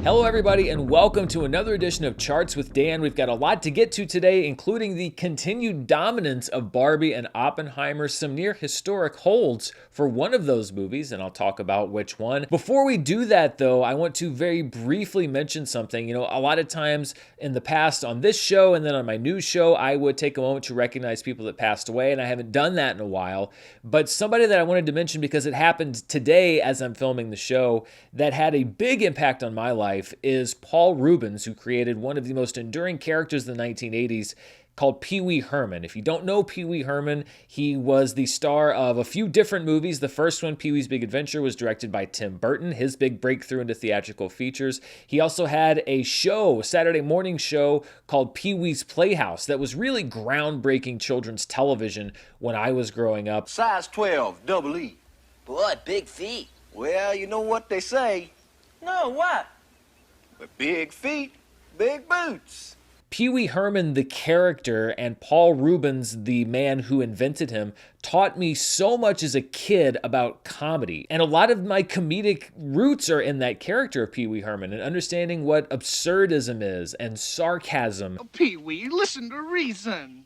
Hello everybody and welcome to another edition of Charts with Dan. We've got a lot to get to today, including the continued dominance of Barbie and Oppenheimer, some near historic holds for one of those movies, and I'll talk about which one. Before we do that though, I want to very briefly mention something. You know, a lot of times in the past on this show and then on my news show, I would take a moment to recognize people that passed away, and I haven't done that in a while. But somebody that I wanted to mention because it happened today as I'm filming the show that had a big impact on my life is Paul Reubens, who created one of the most enduring characters in the 1980s called Pee Wee Herman. If you don't know Pee Wee Herman, he was the star of a few different movies. The first one, Pee-wee's Big Adventure, was directed by Tim Burton, his big breakthrough into theatrical features. He also had a show, a Saturday morning show called Pee-wee's Playhouse that was really groundbreaking children's television when I was growing up. Size 12, double E. Boy, big feet. Well, you know what they say. No, what? With big feet, big boots. Pee Wee Herman, the character, and Paul Reubens, the man who invented him, taught me so much as a kid about comedy. And a lot of my comedic roots are in that character of Pee Wee Herman and understanding what absurdism is and sarcasm. Oh, Pee Wee, listen to reason.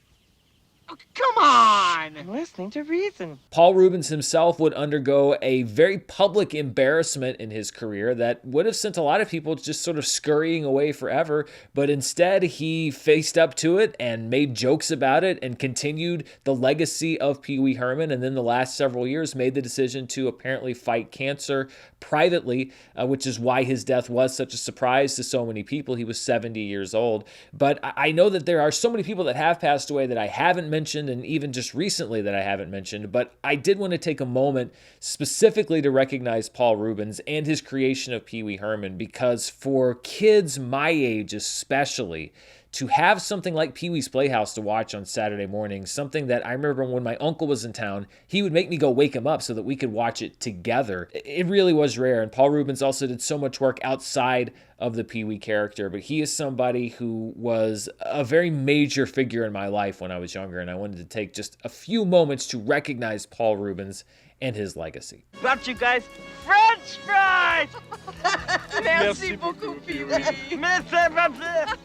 Oh, come on! I'm listening to reason. Paul Reubens himself would undergo a very public embarrassment in his career that would have sent a lot of people just sort of scurrying away forever, but instead he faced up to it and made jokes about it and continued the legacy of Pee Wee Herman, and then the last several years made the decision to apparently fight cancer privately, which is why his death was such a surprise to so many people. He was 70 years old. But I know that there are so many people that have passed away that I haven't mentioned, and even just recently that I haven't mentioned, but I did want to take a moment specifically to recognize Paul Reubens and his creation of Pee Wee Herman, because for kids my age especially, to have something like Pee-wee's Playhouse to watch on Saturday mornings, something that I remember when my uncle was in town, he would make me go wake him up so that we could watch it together. It really was rare, and Paul Reubens also did so much work outside of the Pee-wee character, but he is somebody who was a very major figure in my life when I was younger, and I wanted to take just a few moments to recognize Paul Reubens and his legacy. Got you guys. French fries! Merci beaucoup, Pee-wee. Merci beaucoup.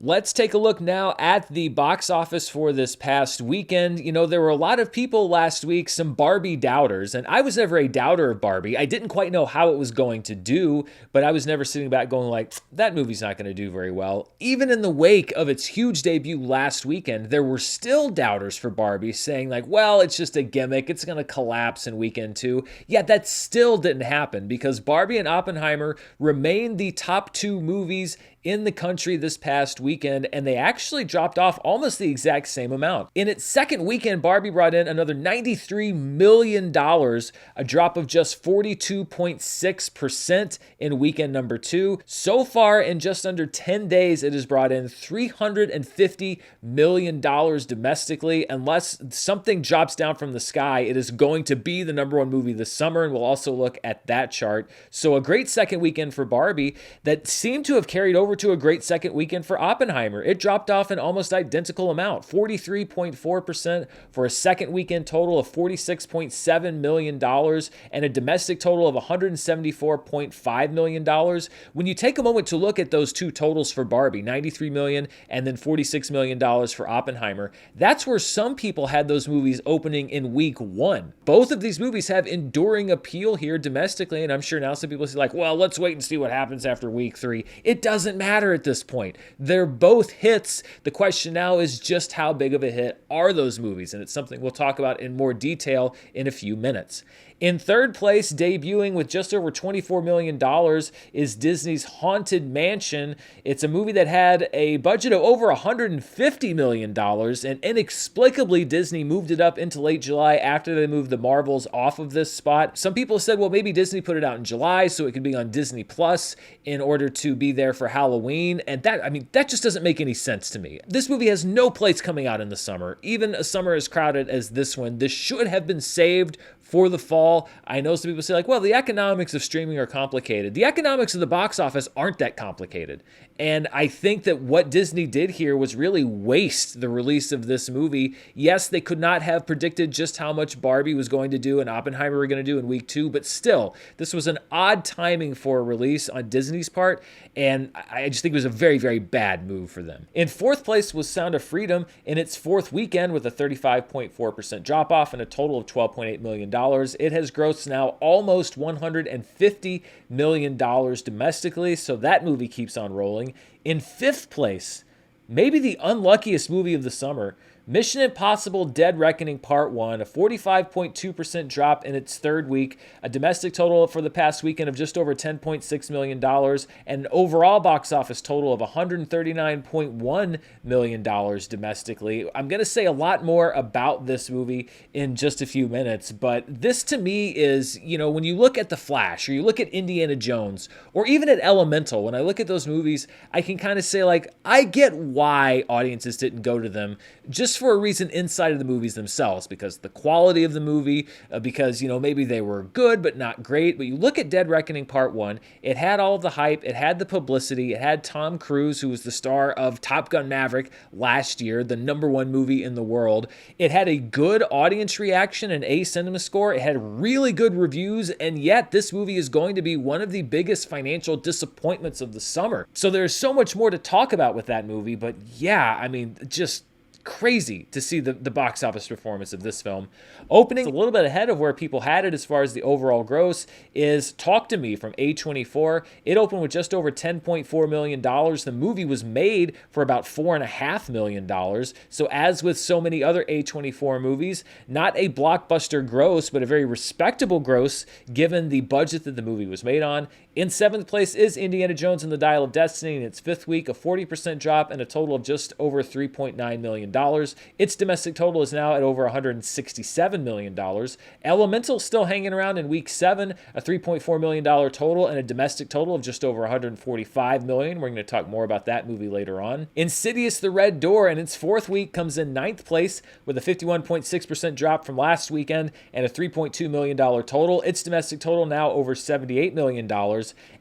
Let's take a look now at the box office for this past weekend. You know, there were a lot of people last week, some Barbie doubters, and I was never a doubter of Barbie. I didn't quite know how it was going to do, but I was never sitting back going like, that movie's not going to do very well. Even in the wake of its huge debut last weekend, there were still doubters for Barbie saying like, well, it's just a gimmick. It's going to collapse in weekend two. Yet that still didn't happen because Barbie and Oppenheimer remained the top two movies in the country this past weekend, and they actually dropped off almost the exact same amount. In its second weekend, Barbie brought in another $93 million, a drop of just 42.6% in weekend number two. So far, in just under 10 days, it has brought in $350 million domestically. Unless something drops down from the sky, it is going to be the number one movie this summer, and we'll also look at that chart. So a great second weekend for Barbie that seemed to have carried over to a great second weekend for Oppenheimer. It dropped off an almost identical amount, 43.4% for a second weekend total of $46.7 million and a domestic total of $174.5 million. When you take a moment to look at those two totals for Barbie, $93 million and then $46 million for Oppenheimer, that's where some people had those movies opening in week one. Both of these movies have enduring appeal here domestically, and I'm sure now some people say like, well, let's wait and see what happens after week three. It doesn't matter at this point. They're both hits. The question now is just how big of a hit are those movies? And it's something we'll talk about in more detail in a few minutes. In third place, debuting with just over $24 million, is Disney's Haunted Mansion. It's a movie that had a budget of over $150 million, and inexplicably, Disney moved it up into late July after they moved the Marvels off of this spot. Some people said, well, maybe Disney put it out in July so it could be on Disney Plus in order to be there for Halloween, and that just doesn't make any sense to me. This movie has no place coming out in the summer. Even a summer as crowded as this one, this should have been saved for the fall. I know some people say like, well, the economics of streaming are complicated. The economics of the box office aren't that complicated. And I think that what Disney did here was really waste the release of this movie. Yes, they could not have predicted just how much Barbie was going to do and Oppenheimer were going to do in week 2, but still, this was an odd timing for a release on Disney's part, and I just think it was a very, very bad move for them. In 4th place was Sound of Freedom in its 4th weekend with a 35.4% drop-off and a total of $12.8 million. It has grossed now almost $150 million domestically, so that movie keeps on rolling. In 5th place, maybe the unluckiest movie of the summer, Mission Impossible Dead Reckoning Part 1, a 45.2% drop in its 3rd week, a domestic total for the past weekend of just over $10.6 million, and an overall box office total of $139.1 million domestically. I'm going to say a lot more about this movie in just a few minutes, but this to me is, when you look at The Flash, or you look at Indiana Jones, or even at Elemental, when I look at those movies, I can kind of say, like, I get why audiences didn't go to them, just for a reason inside of the movies themselves, because the quality of the movie, because, maybe they were good but not great. But you look at Dead Reckoning Part 1, it had all of the hype, it had the publicity, it had Tom Cruise, who was the star of Top Gun Maverick last year, the #1 movie in the world. It had a good audience reaction and A cinema score, it had really good reviews, and yet this movie is going to be one of the biggest financial disappointments of the summer. So there's so much more to talk about with that movie, but yeah, I mean, just crazy to see the box office performance of this film. Opening a little bit ahead of where people had it as far as the overall gross is Talk to Me from A24. It opened with just over $10.4 million. The movie was made for about $4.5 million. So as with so many other A24 movies, not a blockbuster gross, but a very respectable gross given the budget that the movie was made on. In 7th place is Indiana Jones and the Dial of Destiny in its 5th week, a 40% drop and a total of just over $3.9 million. Its domestic total is now at over $167 million. Elemental still hanging around in week 7, a $3.4 million total and a domestic total of just over $145 million. We're going to talk more about that movie later on. Insidious the Red Door in its 4th week comes in 9th place with a 51.6% drop from last weekend and a $3.2 million total. Its domestic total now over $78 million.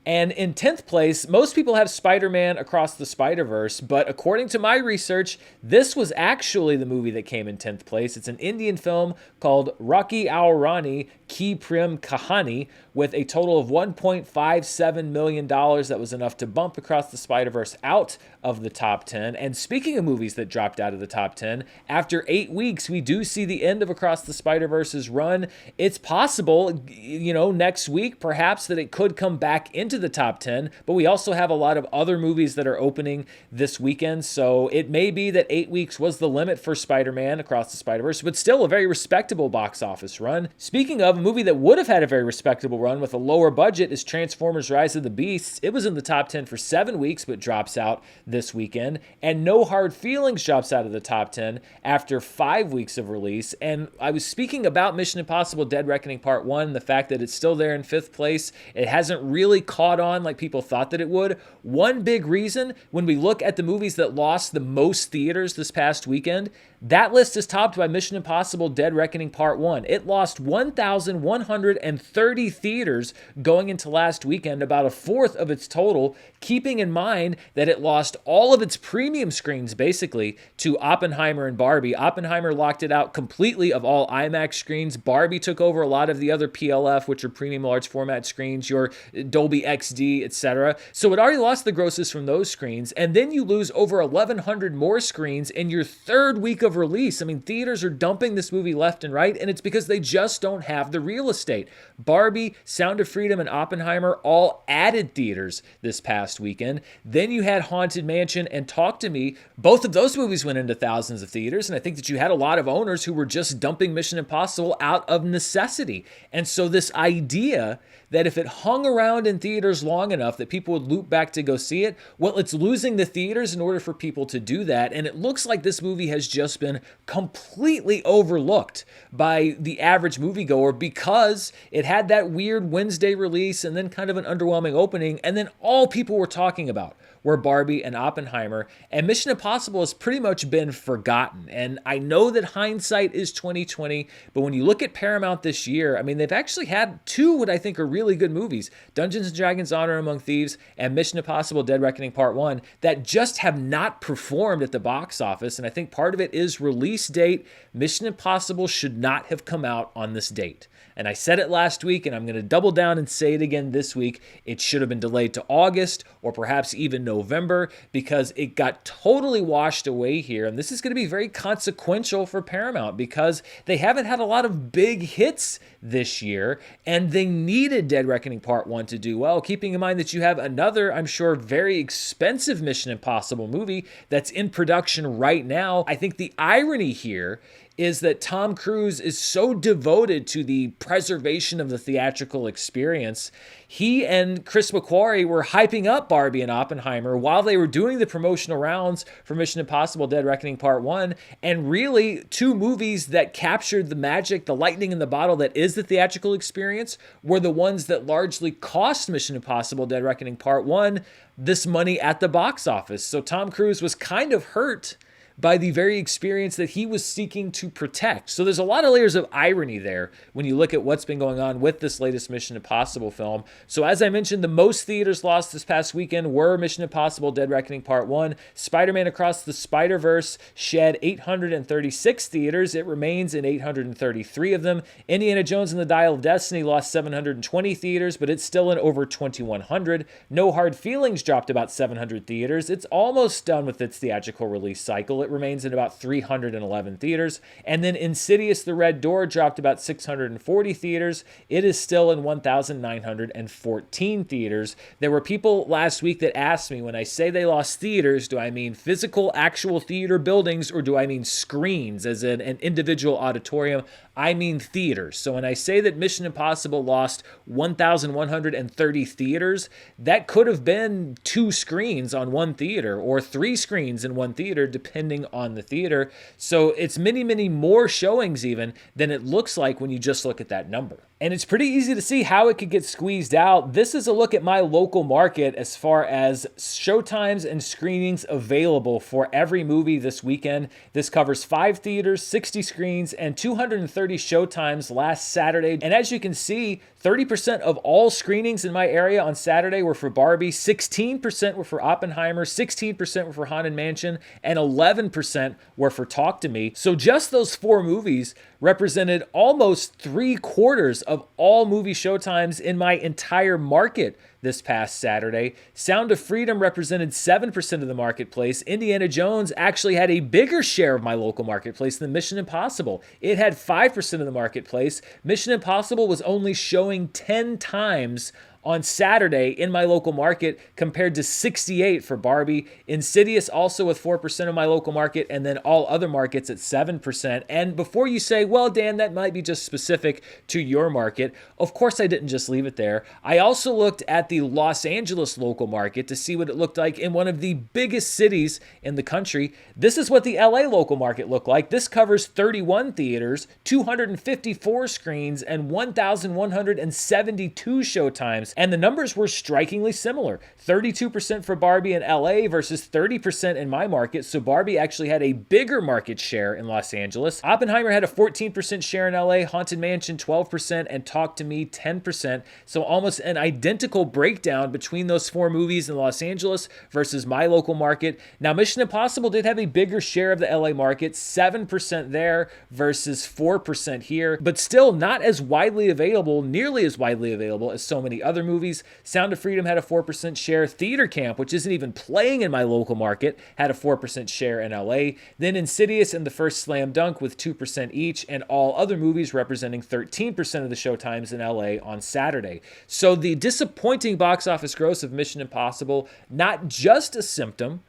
And in 10th place, most people have Spider-Man Across the Spider-Verse, but according to my research, this was actually the movie that came in 10th place. It's an Indian film called Rocky Aur Rani Ki Prem Kahani with a total of $1.57 million. That was enough to bump Across the Spider-Verse out of the top 10. And speaking of movies that dropped out of the top 10, after 8 weeks, we do see the end of Across the Spider-Verse's run. It's possible, next week, perhaps, that it could come back into the top 10, but we also have a lot of other movies that are opening this weekend, so it may be that 8 weeks was the limit for Spider-Man Across the Spider-Verse, but still a very respectable box office run. Speaking of a movie that would have had a very respectable run with a lower budget is Transformers Rise of the Beasts. It was in the top 10 for 7 weeks, but drops out this weekend, and No Hard Feelings drops out of the top 10 after 5 weeks of release. And I was speaking about Mission Impossible Dead Reckoning Part 1, the fact that it's still there in 5th place. It hasn't really caught on like people thought that it would. One big reason, when we look at the movies that lost the most theaters this past weekend, that list is topped by Mission Impossible Dead Reckoning Part 1. It lost 1,130 theaters going into last weekend, about a fourth of its total, keeping in mind that it lost all of its premium screens, basically, to Oppenheimer and Barbie. Oppenheimer locked it out completely of all IMAX screens. Barbie took over a lot of the other PLF, which are premium large format screens, your Dolby XD, etc. So it already lost the grosses from those screens, and then you lose over 1,100 more screens in your 3rd week of release. I mean, theaters are dumping this movie left and right, and it's because they just don't have the real estate. Barbie, Sound of Freedom, and Oppenheimer all added theaters this past weekend. Then you had Haunted Mansion and Talk to Me. Both of those movies went into thousands of theaters, and I think that you had a lot of owners who were just dumping Mission Impossible out of necessity. And so this idea that if it hung around in theaters long enough that people would loop back to go see it, well, it's losing the theaters in order for people to do that. And it looks like this movie has just been completely overlooked by the average moviegoer because it had that weird Wednesday release and then kind of an underwhelming opening. And then all people were talking about were Barbie and Oppenheimer, and Mission Impossible has pretty much been forgotten. And I know that hindsight is 2020, but when you look at Paramount this year, I mean, they've actually had two what I think are really good movies, Dungeons & Dragons Honor Among Thieves and Mission Impossible Dead Reckoning Part 1, that just have not performed at the box office. And I think part of it is release date. Mission Impossible should not have come out on this date. And I said it last week, and I'm going to double down and say it again this week. It should have been delayed to August or perhaps even November, because it got totally washed away here. And this is going to be very consequential for Paramount because they haven't had a lot of big hits this year, and they needed Dead Reckoning Part 1 to do well, keeping in mind that you have another, I'm sure, very expensive Mission Impossible movie that's in production right now. I think the irony here is that Tom Cruise is so devoted to the preservation of the theatrical experience. He and Chris McQuarrie were hyping up Barbie and Oppenheimer while they were doing the promotional rounds for Mission Impossible Dead Reckoning Part 1, and really two movies that captured the magic, the lightning in the bottle that is the theatrical experience, were the ones that largely cost Mission Impossible Dead Reckoning Part 1 this money at the box office. So Tom Cruise was kind of hurt by the very experience that he was seeking to protect. So there's a lot of layers of irony there when you look at what's been going on with this latest Mission Impossible film. So as I mentioned, the most theaters lost this past weekend were Mission Impossible Dead Reckoning Part 1. Spider-Man Across the Spider-Verse shed 836 theaters. It remains in 833 of them. Indiana Jones and the Dial of Destiny lost 720 theaters, but it's still in over 2,100. No Hard Feelings dropped about 700 theaters. It's almost done with its theatrical release cycle. It remains in about 311 theaters. And then Insidious the Red Door dropped about 640 theaters. It is still in 1,914 theaters. There were people last week that asked me, when I say they lost theaters, do I mean physical, actual theater buildings, or do I mean screens as in an individual auditorium? I mean theaters. So when I say that Mission Impossible lost 1,130 theaters, that could have been 2 screens on one theater or 3 screens in one theater, depending on the theater. So it's many, many more showings even than it looks like when you just look at that number. And it's pretty easy to see how it could get squeezed out. This is a look at my local market as far as showtimes and screenings available for every movie this weekend. This covers 5 theaters, 60 screens, and 230 showtimes last Saturday. And as you can see, 30% of all screenings in my area on Saturday were for Barbie, 16% were for Oppenheimer, 16% were for Haunted Mansion, and 11% were for Talk to Me. So just those 4 movies represented almost 3/4 of all movie showtimes in my entire market this past Saturday. Sound of Freedom represented 7% of the marketplace. Indiana Jones actually had a bigger share of my local marketplace than Mission Impossible. It had 5% of the marketplace. Mission Impossible was only showing 10 times on Saturday in my local market compared to 68 for Barbie. Insidious also with 4% of my local market, and then all other markets at 7%. And before you say, well, Dan, that might be just specific to your market, of course I didn't just leave it there. I also looked at the Los Angeles local market to see what it looked like in one of the biggest cities in the country. This is what the LA local market looked like. This covers 31 theaters, 254 screens, and 1,172 showtimes. And the numbers were strikingly similar. 32% for Barbie in LA versus 30% in my market. So Barbie actually had a bigger market share in Los Angeles. Oppenheimer had a 14% share in LA, Haunted Mansion 12%, and Talk to Me 10%. So almost an identical breakdown between those 4 movies in Los Angeles versus my local market. Now, Mission Impossible did have a bigger share of the LA market, 7% there versus 4% here, but still not as widely available, nearly as widely available as so many other movies. Sound of Freedom had a 4% share. Theater Camp, which isn't even playing in my local market, had a 4% share in LA. Then Insidious and the first Slam Dunk with 2% each, and all other movies representing 13% of the showtimes in LA on Saturday. So the disappointing box office gross of Mission Impossible, not just a symptom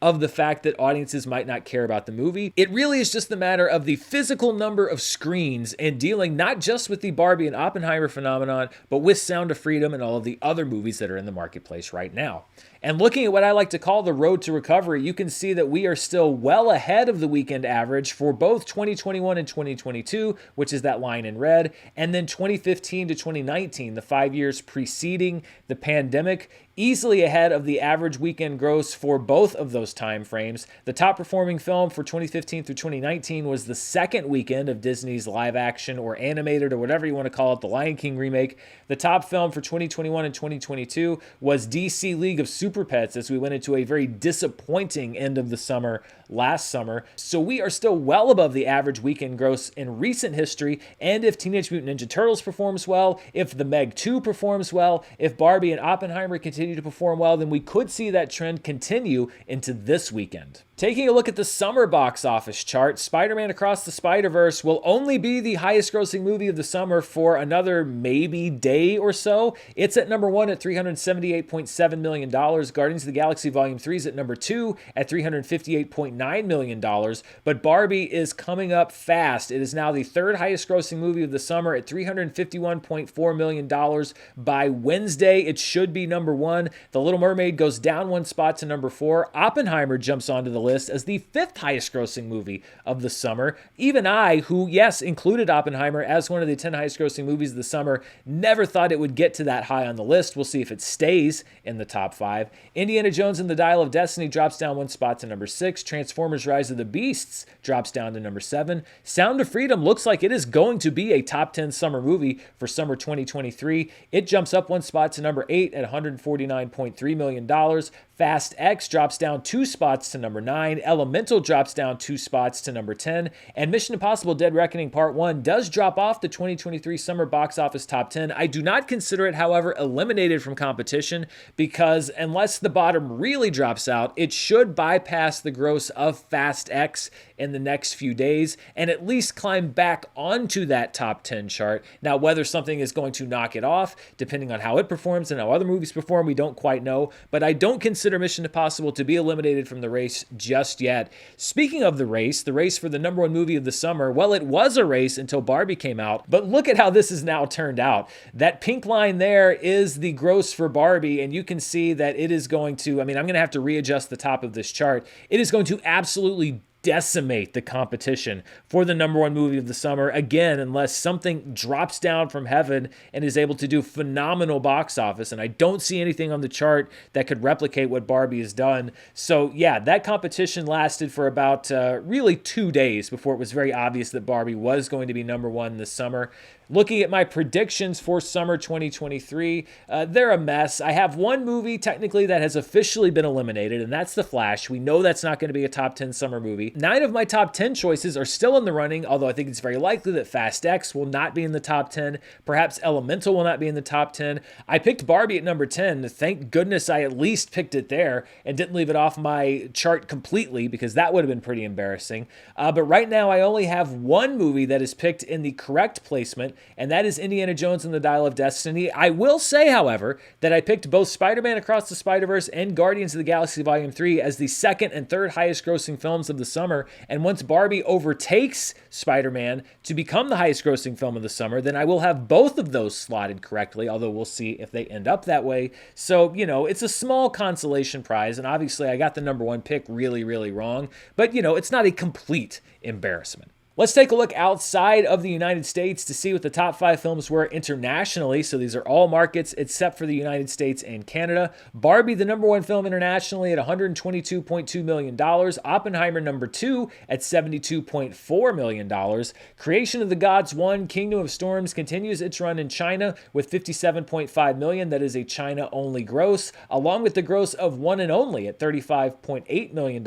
of the fact that audiences might not care about the movie. It really is just a matter of the physical number of screens and dealing not just with the Barbie and Oppenheimer phenomenon, but with Sound of Freedom and all of the other movies that are in the marketplace right now. And looking at what I like to call the road to recovery, you can see that we are still well ahead of the weekend average for both 2021 and 2022, which is that line in red, and then 2015 to 2019, the 5 years preceding the pandemic. easily ahead of the average weekend gross for both of those time frames. The top performing film for 2015 through 2019 was the second weekend of Disney's live action or animated or whatever you want to call it, the Lion King remake. The top film for 2021 and 2022 was DC League of Super Pets, as we went into a very disappointing end of the summer last summer. So we are still well above the average weekend gross in recent history. And if Teenage Mutant Ninja Turtles performs well, if The Meg 2 performs well, if Barbie and Oppenheimer continue to perform well, then we could see that trend continue into this weekend. Taking a look at the summer box office chart, Spider-Man Across the Spider-Verse will only be the highest grossing movie of the summer for another maybe day or so. It's at number 1 at $378.7 million. Guardians of the Galaxy Volume 3 is at number 2 at $358.9 million. But Barbie is coming up fast. It is now the third highest grossing movie of the summer at $351.4 million. By Wednesday, it should be number 1. The Little Mermaid goes down 1 spot to number 4. Oppenheimer jumps onto the list as the 5th highest grossing movie of the summer. Even I, who, yes, included Oppenheimer as one of the 10 highest grossing movies of the summer, never thought it would get to that high on the list. We'll see if it stays in the top 5. Indiana Jones and the Dial of Destiny drops down 1 spot to number 6. Transformers Rise of the Beasts drops down to number 7. Sound of Freedom looks like it is going to be a top 10 summer movie for summer 2023. It jumps up 1 spot to number 8 at $149.3 million. Fast X drops down 2 spots to number 9. Elemental drops down 2 spots to number 10. And Mission Impossible Dead Reckoning Part 1 does drop off the 2023 summer box office top 10. I do not consider it, however, eliminated from competition because unless the bottom really drops out, it should bypass the gross of Fast X in the next few days and at least climb back onto that top 10 chart. Now, whether something is going to knock it off, depending on how it performs and how other movies perform, we don't quite know. But I don't consider Mission Impossible to be eliminated from the race just yet. Speaking of the race for the number 1 movie of the summer, well, it was a race until Barbie came out, but look at how this has now turned out. That pink line there is the gross for Barbie, and you can see that it is going to, I'm going to have to readjust the top of this chart. It is going to absolutely decimate the competition for the number 1 movie of the summer, again, unless something drops down from heaven and is able to do phenomenal box office. And I don't see anything on the chart that could replicate what Barbie has done. So yeah, that competition lasted for about really 2 days before it was very obvious that Barbie was going to be number 1 this summer. Looking at my predictions for summer 2023, they're a mess. I have one movie technically that has officially been eliminated, and that's The Flash. We know that's not going to be a top 10 summer movie. 9 of my top 10 choices are still in the running, although I think it's very likely that Fast X will not be in the top 10. Perhaps Elemental will not be in the top 10. I picked Barbie at number 10. Thank goodness I at least picked it there and didn't leave it off my chart completely because that would have been pretty embarrassing. But right now I only have one movie that is picked in the correct placement, and that is Indiana Jones and the Dial of Destiny. I will say, however, that I picked both Spider-Man Across the Spider-Verse and Guardians of the Galaxy Volume 3 as the second and third highest grossing films of the summer, and once Barbie overtakes Spider-Man to become the highest grossing film of the summer, then I will have both of those slotted correctly, although we'll see if they end up that way. So, it's a small consolation prize, and obviously I got the number 1 pick really, really wrong, but, it's not a complete embarrassment. Let's take a look outside of the United States to see what the top 5 films were internationally. So these are all markets except for the United States and Canada. Barbie, the number 1 film internationally at $122.2 million. Oppenheimer, number 2 at $72.4 million. Creation of the Gods 1, Kingdom of Storms continues its run in China with $57.5 million. That is a China-only gross, along with the gross of One and Only at $35.8 million.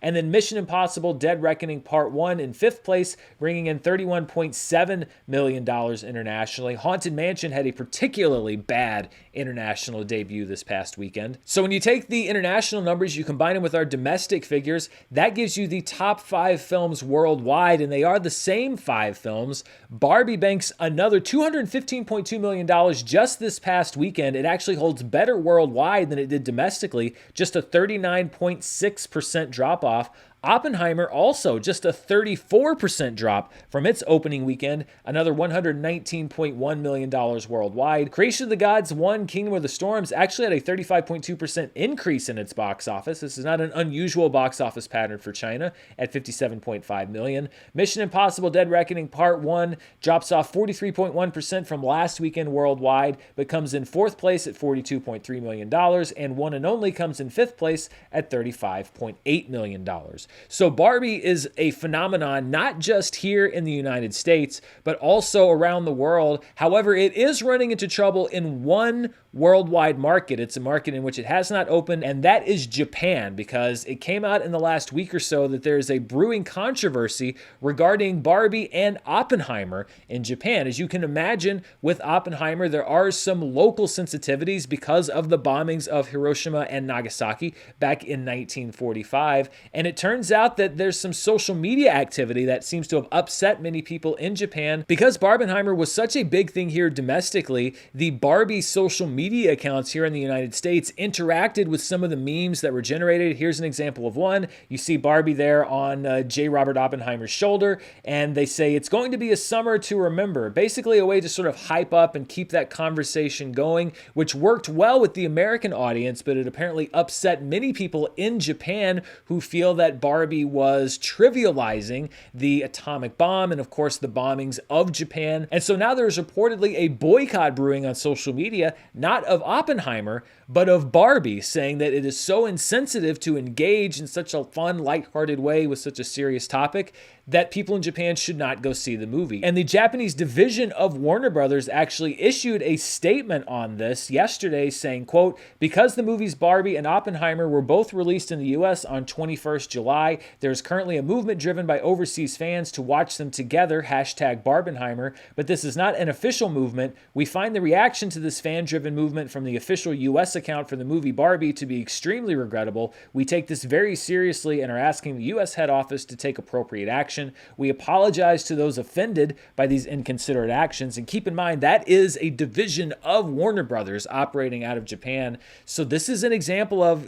And then Mission Impossible Dead Reckoning Part 1 in 5th place, bringing in $31.7 million internationally. Haunted Mansion had a particularly bad international debut this past weekend. So when you take the international numbers, you combine them with our domestic figures, that gives you the top 5 films worldwide, and they are the same 5 films. Barbie banks another $215.2 million just this past weekend. It actually holds better worldwide than it did domestically, just a 39.6% drop-off. Oppenheimer also just a 34% drop from its opening weekend, another $119.1 million worldwide. Creation of the Gods 1 Kingdom of the Storms actually had a 35.2% increase in its box office. This is not an unusual box office pattern for China at $57.5 million. Mission Impossible Dead Reckoning Part 1 drops off 43.1% from last weekend worldwide, but comes in 4th place at $42.3 million, and One and Only comes in 5th place at $35.8 million. So Barbie is a phenomenon not just here in the United States, but also around the world. However, it is running into trouble in one worldwide market. It's a market in which it has not opened, and that is Japan, because it came out in the last week or so that there is a brewing controversy regarding Barbie and Oppenheimer in Japan. As you can imagine, with Oppenheimer, there are some local sensitivities because of the bombings of Hiroshima and Nagasaki back in 1945, and it turns out that there's some social media activity that seems to have upset many people in Japan. Because Barbenheimer was such a big thing here domestically, the Barbie social media accounts here in the United States interacted with some of the memes that were generated. Here's an example of one. You see Barbie there on J. Robert Oppenheimer's shoulder, and they say, "It's going to be a summer to remember." Basically a way to sort of hype up and keep that conversation going, which worked well with the American audience, but it apparently upset many people in Japan who feel that Barbie was trivializing the atomic bomb and, of course, the bombings of Japan. And so now there's reportedly a boycott brewing on social media, not of Oppenheimer, but of Barbie, saying that it is so insensitive to engage in such a fun, lighthearted way with such a serious topic that people in Japan should not go see the movie. And the Japanese division of Warner Brothers actually issued a statement on this yesterday saying, quote, "Because the movies Barbie and Oppenheimer were both released in the US on 21st July, there's currently a movement driven by overseas fans to watch them together, #Barbenheimer, but this is not an official movement. We find the reaction to this fan-driven movement from the official US account for the movie Barbie to be extremely regrettable. We take this very seriously and are asking the US head office to take appropriate action. We apologize to those offended by these inconsiderate actions." And keep in mind, that is a division of Warner Brothers operating out of Japan. So this is an example of,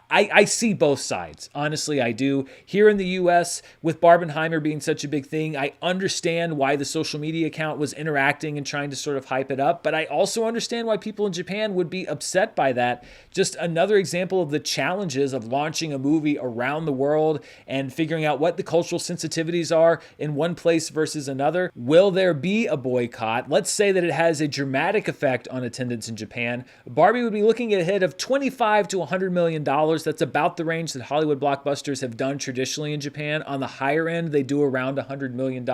I see both sides. Honestly, I do. Here in the US, with Barbenheimer being such a big thing, I understand why the social media account was interacting and trying to sort of hype it up, but I also understand why people in Japan would be upset by that. Just another example of the challenges of launching a movie around the world and figuring out what the cultural sensitivities are in one place versus another. Will there be a boycott? Let's say that it has a dramatic effect on attendance in Japan. Barbie would be looking at a hit of $25 to $100 million. That's about the range that Hollywood blockbusters have done traditionally in Japan. On the higher end, they do around $100 million.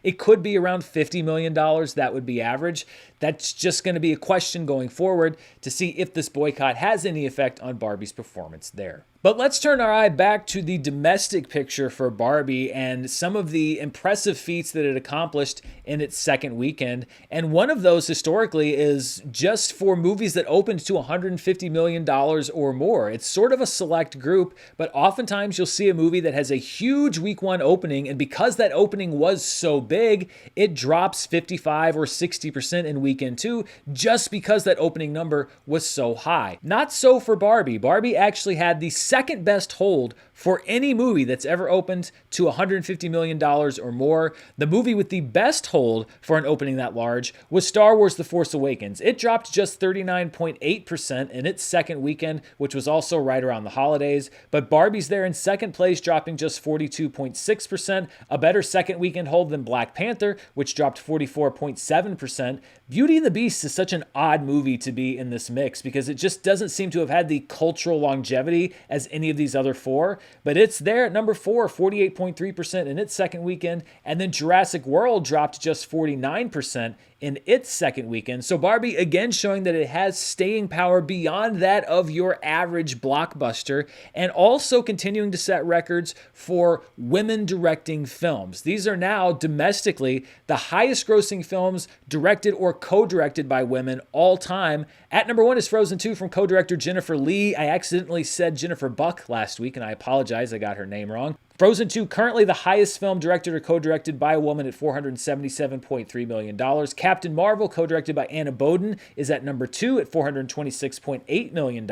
It could be around $50 million. That would be average. That's just going to be a question going forward to see if this boycott has any effect on Barbie's performance there. But let's turn our eye back to the domestic picture for Barbie and some of the impressive feats that it accomplished in its second weekend. And one of those historically is just for movies that opened to $150 million or more. It's sort of a select group, but oftentimes you'll see a movie that has a huge week one opening, and because that opening was so big, it drops 55 or 60% in weekend two just because that opening number was so high. Not so for Barbie. Barbie actually had the second best hold for any movie that's ever opened to $150 million or more. The movie with the best hold for an opening that large was Star Wars The Force Awakens. It dropped just 39.8% in its second weekend, which was also right around the holidays. But Barbie's there in second place, dropping just 42.6%, a better second weekend hold than Black Panther, which dropped 44.7%. Beauty and the Beast is such an odd movie to be in this mix because it just doesn't seem to have had the cultural longevity as any of these other four, but it's there at number 4, 48.3% in its second weekend, and then Jurassic World dropped just 49% in its second weekend. So Barbie again showing that it has staying power beyond that of your average blockbuster, and also continuing to set records for women directing films. These are now domestically the highest grossing films directed or co-directed by women all time. At number 1 is Frozen 2 from co-director Jennifer Lee. I accidentally said Jennifer Buck last week, and I apologize, I got her name wrong. Frozen 2, currently the highest film directed or co-directed by a woman at $477.3 million. Captain Marvel, co-directed by Anna Boden, is at number 2 at $426.8 million.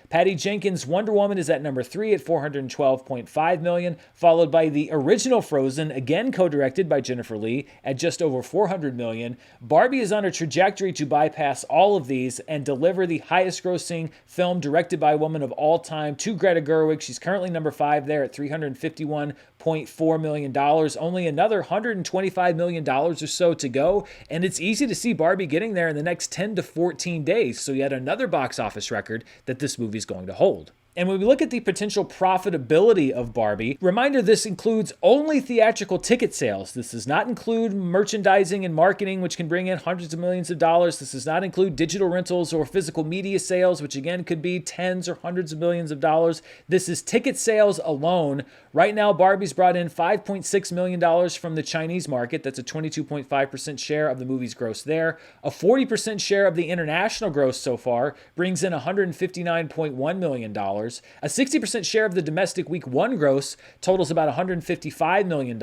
Patty Jenkins' Wonder Woman is at number 3 at $412.5 million, followed by the original Frozen, again co-directed by Jennifer Lee, at just over $400 million. Barbie is on a trajectory to bypass all of these and deliver the highest-grossing film directed by a woman of all time to Greta Gerwig. She's currently number 5 there at $351.4 million. Only another $125 million or so to go, and it's easy to see Barbie getting there in the next 10 to 14 days. So yet another box office record that this movie is going to hold. And when we look at the potential profitability of Barbie, reminder, this includes only theatrical ticket sales. This does not include merchandising and marketing, which can bring in hundreds of millions of dollars. This does not include digital rentals or physical media sales, which again could be tens or hundreds of millions of dollars. This is ticket sales alone. Right now, Barbie's brought in $5.6 million from the Chinese market. That's a 22.5% share of the movie's gross there. A 40% share of the international gross so far brings in $159.1 million. A 60% share of the domestic week 1 gross totals about $155 million.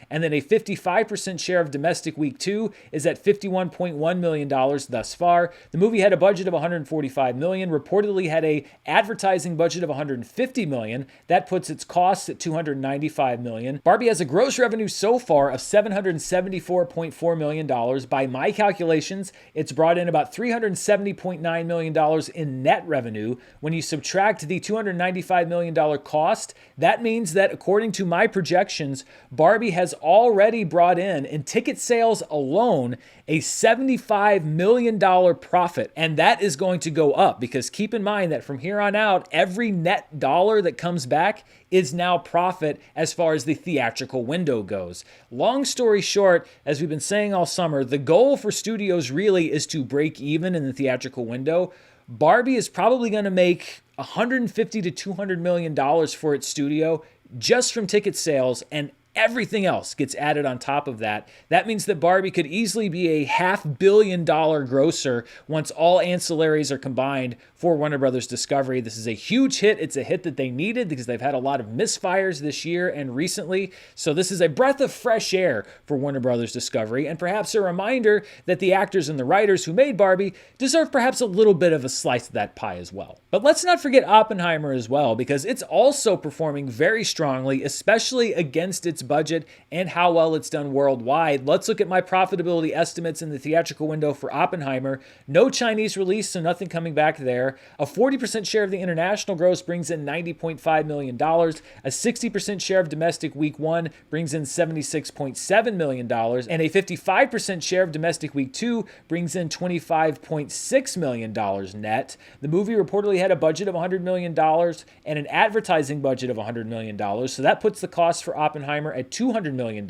And then a 55% share of domestic week 2 is at $51.1 million thus far. The movie had a budget of $145 million, reportedly had a advertising budget of $150 million. That puts its costs at $295 million. Barbie has a gross revenue so far of $774.4 million. By my calculations, it's brought in about $370.9 million in net revenue. When you subtract the $295 million cost, that means that according to my projections, Barbie has already brought in ticket sales alone, a $75 million profit. And that is going to go up because keep in mind that from here on out, every net dollar that comes back is now profit as far as the theatrical window goes. Long story short, as we've been saying all summer, the goal for studios really is to break even in the theatrical window. Barbie is probably going to make $150 to $200 million for its studio just from ticket sales, and everything else gets added on top of that. That means that Barbie could easily be a $500 million grosser once all ancillaries are combined for Warner Brothers Discovery. This is a huge hit. It's a hit that they needed because they've had a lot of misfires this year and recently. So this is a breath of fresh air for Warner Brothers Discovery, and perhaps a reminder that the actors and the writers who made Barbie deserve perhaps a little bit of a slice of that pie as well. But let's not forget Oppenheimer as well, because it's also performing very strongly, especially against its budget and how well it's done worldwide. Let's look at my profitability estimates in the theatrical window for Oppenheimer. No Chinese release, so nothing coming back there. A 40% share of the international gross brings in $90.5 million. A 60% share of domestic week 1 brings in $76.7 million. And a 55% share of domestic week 2 brings in $25.6 million net. The movie reportedly had a budget of $100 million and an advertising budget of $100 million. So that puts the cost for Oppenheimer at $200 million.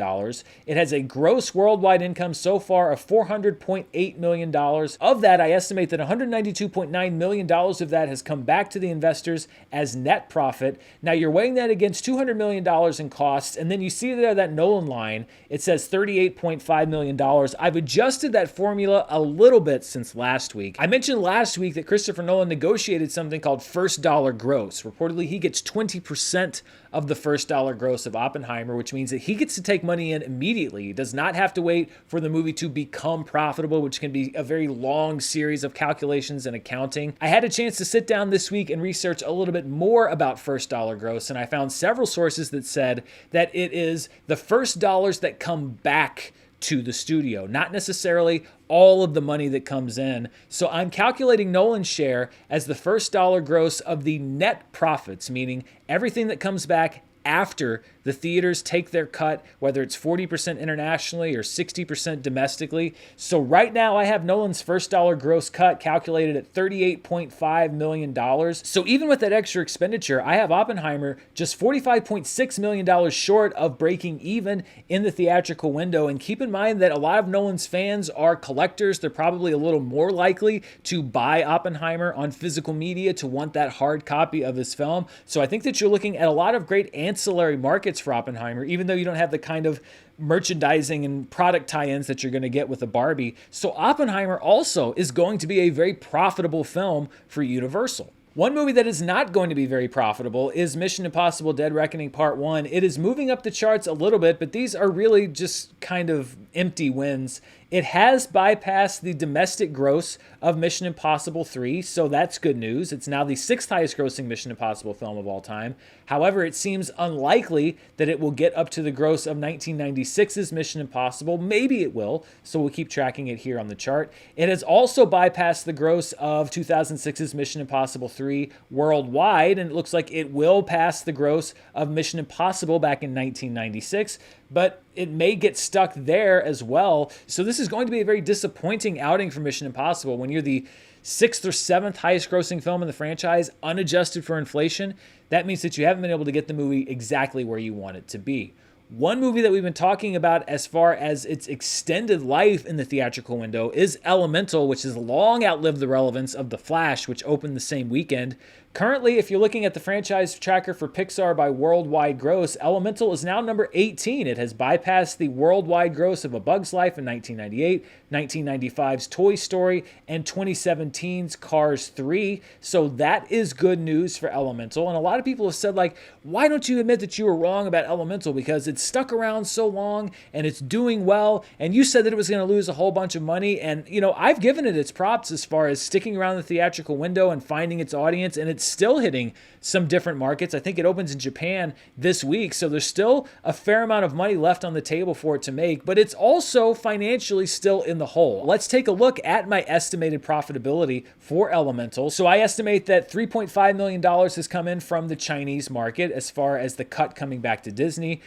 It has a gross worldwide income so far of $400.8 million. Of that, I estimate that $192.9 million of that has come back to the investors as net profit. Now you're weighing that against $200 million in costs, and then you see there that Nolan line, it says $38.5 million. I've adjusted that formula a little bit since last week. I mentioned last week that Christopher Nolan negotiated something called first dollar gross. Reportedly, he gets 20% of the first dollar gross of Oppenheimer, which means that he gets to take money in immediately. He does not have to wait for the movie to become profitable, which can be a very long series of calculations and accounting. I had a chance to sit down this week and research a little bit more about first dollar gross, and I found several sources that said that it is the first dollars that come back to the studio, not necessarily all of the money that comes in. So I'm calculating Nolan's share as the first dollar gross of the net profits, meaning everything that comes back after the theaters take their cut, whether it's 40% internationally or 60% domestically. So right now I have Nolan's first dollar gross cut calculated at $38.5 million. So even with that extra expenditure, I have Oppenheimer just $45.6 million short of breaking even in the theatrical window. And keep in mind that a lot of Nolan's fans are collectors. They're probably a little more likely to buy Oppenheimer on physical media, to want that hard copy of his film. So I think that you're looking at a lot of great ancillary markets for Oppenheimer, even though you don't have the kind of merchandising and product tie-ins that you're going to get with a Barbie. So Oppenheimer also is going to be a very profitable film for Universal. One movie that is not going to be very profitable is Mission Impossible Dead Reckoning Part 1. It is moving up the charts a little bit, but these are really just kind of empty wins. It has bypassed the domestic gross of Mission Impossible 3, so that's good news. It's now the 6th highest grossing Mission Impossible film of all time. However, it seems unlikely that it will get up to the gross of 1996's Mission Impossible. Maybe it will, so we'll keep tracking it here on the chart. It has also bypassed the gross of 2006's Mission Impossible 3 worldwide, and it looks like it will pass the gross of Mission Impossible back in 1996, but it may get stuck there as well. So this is going to be a very disappointing outing for Mission Impossible when you're the 6th or 7th highest grossing film in the franchise, unadjusted for inflation. That means that you haven't been able to get the movie exactly where you want it to be. One movie that we've been talking about as far as its extended life in the theatrical window is Elemental, which has long outlived the relevance of The Flash, which opened the same weekend. Currently, if you're looking at the franchise tracker for Pixar by worldwide gross, Elemental is now number 18. It has bypassed the worldwide gross of A Bug's Life in 1998, 1995's Toy Story, and 2017's Cars 3. So that is good news for Elemental. And a lot of people have said, like, why don't you admit that you were wrong about Elemental? Because it's stuck around so long and it's doing well. And you said that it was going to lose a whole bunch of money. And, you know, I've given it its props as far as sticking around the theatrical window and finding its audience. And it's still hitting some different markets. I think it opens in Japan this week, so there's still a fair amount of money left on the table for it to make, but it's also financially still in the hole. Let's take a look at my estimated profitability for Elemental. So I estimate that $3.5 million has come in from the Chinese market as far as the cut coming back to Disney.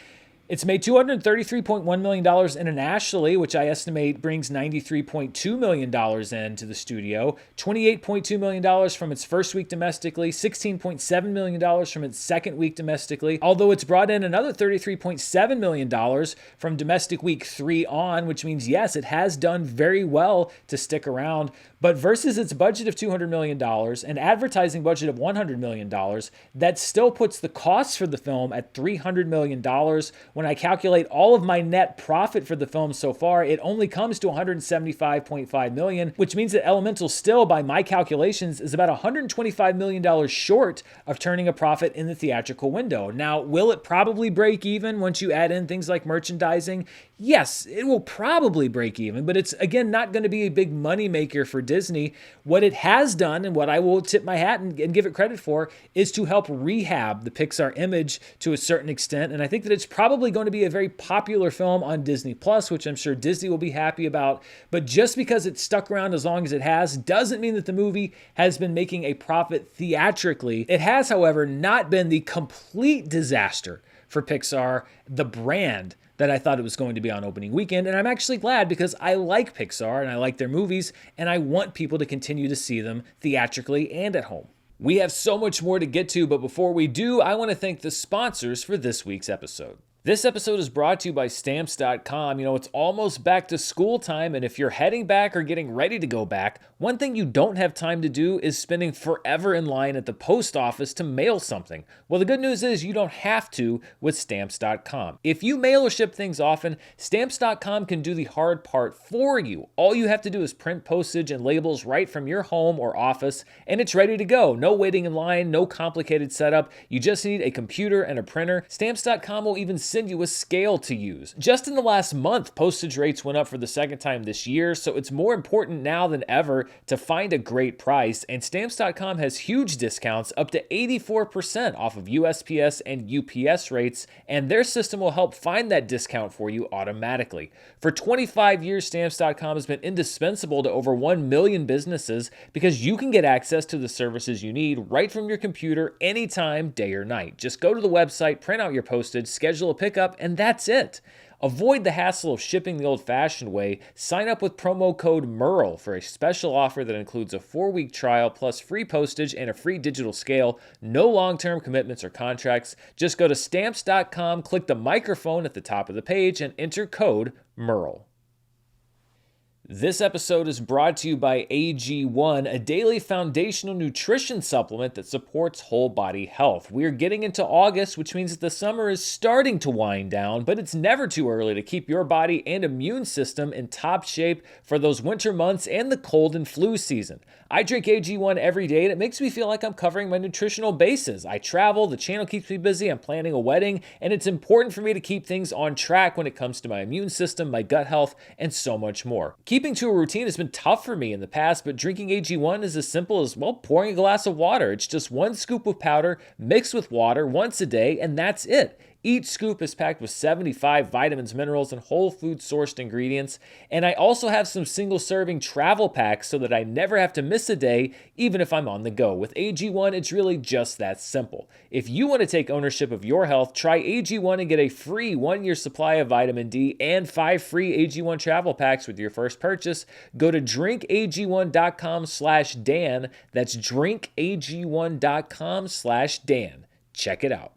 It's made $233.1 million internationally, which I estimate brings $93.2 million into the studio, $28.2 million from its first week domestically, $16.7 million from its second week domestically, although it's brought in another $33.7 million from domestic week 3 on, which means, yes, it has done very well to stick around. But versus its budget of $200 million, an advertising budget of $100 million, that still puts the costs for the film at $300 million. When I calculate all of my net profit for the film so far, it only comes to $175.5 million, which means that Elemental still, by my calculations, is about $125 million short of turning a profit in the theatrical window. Now, will it probably break even once you add in things like merchandising? Yes, it will probably break even, but it's, again, not going to be a big money maker for Disney. What it has done, and what I will tip my hat and give it credit for, is to help rehab the Pixar image to a certain extent. And I think that it's probably going to be a very popular film on Disney Plus, which I'm sure Disney will be happy about. But just because it's stuck around as long as it has doesn't mean that the movie has been making a profit theatrically. It has, however, not been the complete disaster for Pixar, the brand, that I thought it was going to be on opening weekend. And I'm actually glad, because I like Pixar and I like their movies, and I want people to continue to see them theatrically and at home. We have so much more to get to, but before we do, I want to thank the sponsors for this week's episode. This episode is brought to you by Stamps.com. You know, it's almost back to school time, and if you're heading back or getting ready to go back, one thing you don't have time to do is spending forever in line at the post office to mail something. Well, the good news is you don't have to with Stamps.com. If you mail or ship things often, Stamps.com can do the hard part for you. All you have to do is print postage and labels right from your home or office, and it's ready to go. No waiting in line, no complicated setup. You just need a computer and a printer. Stamps.com will even send you a scale to use. Just in the last month, postage rates went up for the second time this year, so it's more important now than ever to find a great price, and Stamps.com has huge discounts up to 84% off of USPS and UPS rates, and their system will help find that discount for you automatically. For 25 years, Stamps.com has been indispensable to over 1 million businesses because you can get access to the services you need right from your computer anytime, day or night. Just go to the website, print out your postage, schedule a pickup, and that's it. Avoid the hassle of shipping the old-fashioned way. Sign up with promo code Murrell for a special offer that includes a 4-week trial plus free postage and a free digital scale. No long-term commitments or contracts. Just go to Stamps.com, click the microphone at the top of the page, and enter code Murrell. This episode is brought to you by AG1, a daily foundational nutrition supplement that supports whole body health. We're getting into August, which means that the summer is starting to wind down, but it's never too early to keep your body and immune system in top shape for those winter months and the cold and flu season. I drink AG1 every day, and it makes me feel like I'm covering my nutritional bases. I travel, the channel keeps me busy, I'm planning a wedding, and it's important for me to keep things on track when it comes to my immune system, my gut health, and so much more. Keeping to a routine has been tough for me in the past, but drinking AG1 is as simple as, well, pouring a glass of water. It's just one scoop of powder mixed with water once a day, and that's it. Each scoop is packed with 75 vitamins, minerals, and whole food sourced ingredients. And I also have some single serving travel packs so that I never have to miss a day, even if I'm on the go. With AG1, it's really just that simple. If you want to take ownership of your health, try AG1 and get a free 1-year supply of vitamin D and 5 free AG1 travel packs with your first purchase. Go to drinkag1.com/Dan. That's drinkag1.com/Dan. Check it out.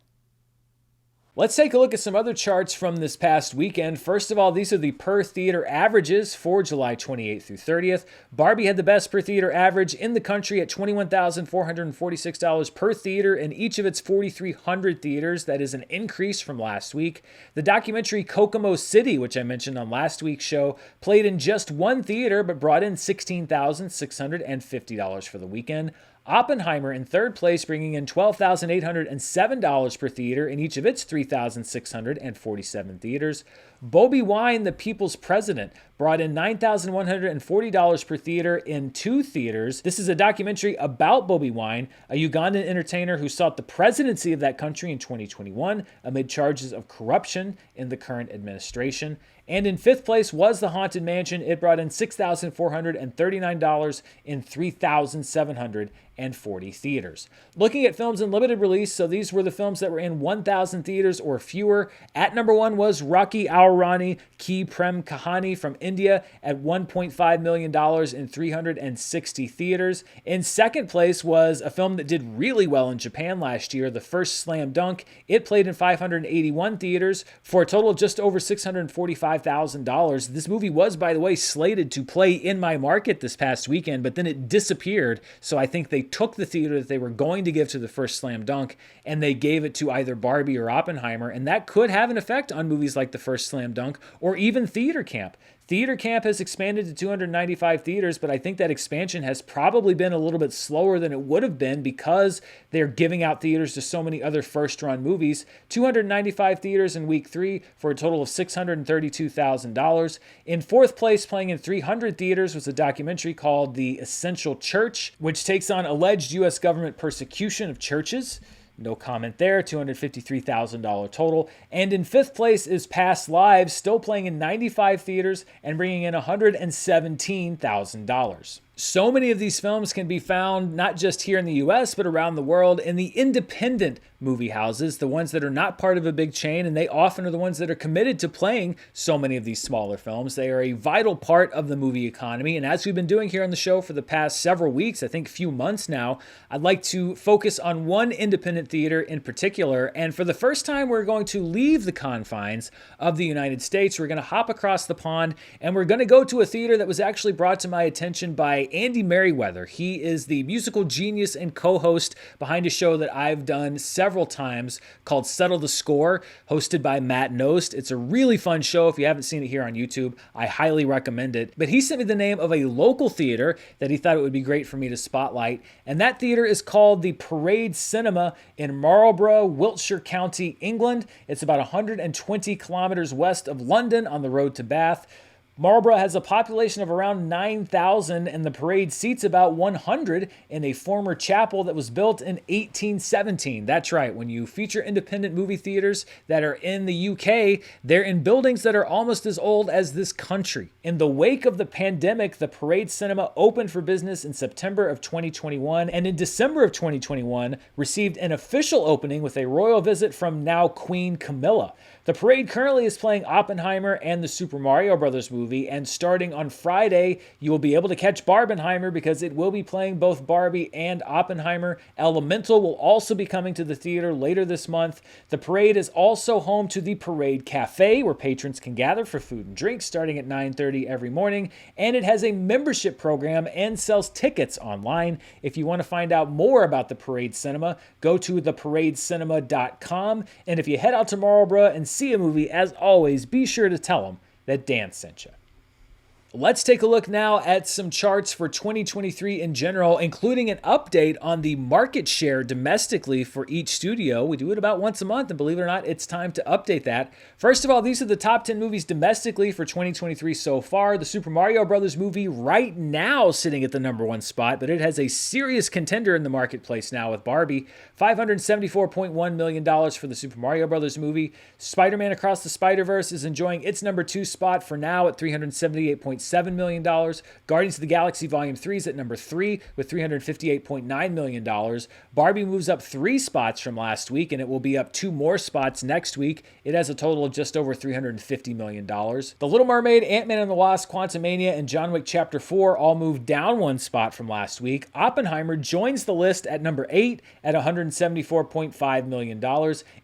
Let's take a look at some other charts from this past weekend. First of all, these are the per theater averages for July 28th through 30th. Barbie had the best per theater average in the country at $21,446 per theater in each of its 4,300 theaters. That is an increase from last week. The documentary Kokomo City, which I mentioned on last week's show, played in just one theater but brought in $16,650 for the weekend. Oppenheimer in third place, bringing in $12,807 per theater in each of its 3,647 theaters. Bobi Wine, The People's President, brought in $9,140 per theater in 2 theaters. This is a documentary about Bobi Wine, a Ugandan entertainer who sought the presidency of that country in 2021 amid charges of corruption in the current administration. And in 5th place was The Haunted Mansion. It brought in $6,439 in 3,740 theaters. Looking at films in limited release, so these were the films that were in 1,000 theaters or fewer. At number 1 was Rocky Aur Rani Ki Prem Kahani from India at $1.5 million in 360 theaters. In second place was a film that did really well in Japan last year, The First Slam Dunk. It played in 581 theaters for a total of just over $645,000. This movie was, by the way, slated to play in my market this past weekend, but then it disappeared. So I think they took the theater that they were going to give to The First Slam Dunk and they gave it to either Barbie or Oppenheimer, and that could have an effect on movies like The First Slam Dunk or even Theater Camp. Theater Camp has expanded to 295 theaters, but I think that expansion has probably been a little bit slower than it would have been because they're giving out theaters to so many other first-run movies. 295 theaters in week 3 for a total of $632,000. In 4th place, playing in 300 theaters, was a documentary called The Essential Church, which takes on alleged U.S. government persecution of churches. No comment there, $253,000 total. And in 5th place is Past Lives, still playing in 95 theaters and bringing in $117,000. So many of these films can be found not just here in the US, but around the world in the independent movie houses, the ones that are not part of a big chain, and they often are the ones that are committed to playing so many of these smaller films. They are a vital part of the movie economy, and as we've been doing here on the show for the past several weeks, I think few months now, I'd like to focus on one independent theater in particular, and for the first time, we're going to leave the confines of the United States. We're going to hop across the pond, and we're going to go to a theater that was actually brought to my attention by Andy Merriweather. He is the musical genius and co-host behind a show that I've done several times called Settle the Score, hosted by Matt Nost. It's a really fun show. If you haven't seen it here on YouTube, I highly recommend it. But he sent me the name of a local theater that he thought it would be great for me to spotlight, and that theater is called the Parade Cinema in Marlborough, Wiltshire County, England. It's about 120 kilometers west of London on the road to Bath. Marlborough has a population of around 9,000, and the parade seats about 100 in a former chapel that was built in 1817. That's right, when you feature independent movie theaters that are in the UK, they're in buildings that are almost as old as this country. In the wake of the pandemic, the Parade Cinema opened for business in September of 2021, and in December of 2021 received an official opening with a royal visit from now Queen Camilla. The Parade currently is playing Oppenheimer and the Super Mario Bros. Movie movie. And starting on Friday, you will be able to catch Barbenheimer because it will be playing both Barbie and Oppenheimer. Elemental will also be coming to the theater later this month. The parade is also home to the Parade Cafe, where patrons can gather for food and drinks starting at 9:30 every morning. And it has a membership program and sells tickets online. If you want to find out more about the Parade Cinema, go to theparadecinema.com. And if you head out to Marlboro and see a movie, as always, be sure to tell them that Dan sent you. Let's take a look now at some charts for 2023 in general, including an update on the market share domestically for each studio. We do it about once a month, and believe it or not, it's time to update that. First of all, these are the top 10 movies domestically for 2023 so far. The Super Mario Bros. Movie right now sitting at the number one spot, but it has a serious contender in the marketplace now with Barbie. $574.1 million for the Super Mario Bros. Movie. Spider-Man Across the Spider-Verse is enjoying its number two spot for now at $378.7 million. Guardians of the Galaxy Volume 3 is at number 3 with $358.9 million. Barbie moves up 3 spots from last week, and it will be up 2 more spots next week. It has a total of just over $350 million. The Little Mermaid, Ant-Man and the Wasp, Quantumania, and John Wick Chapter 4 all moved down 1 spot from last week. Oppenheimer joins the list at number 8 at $174.5 million.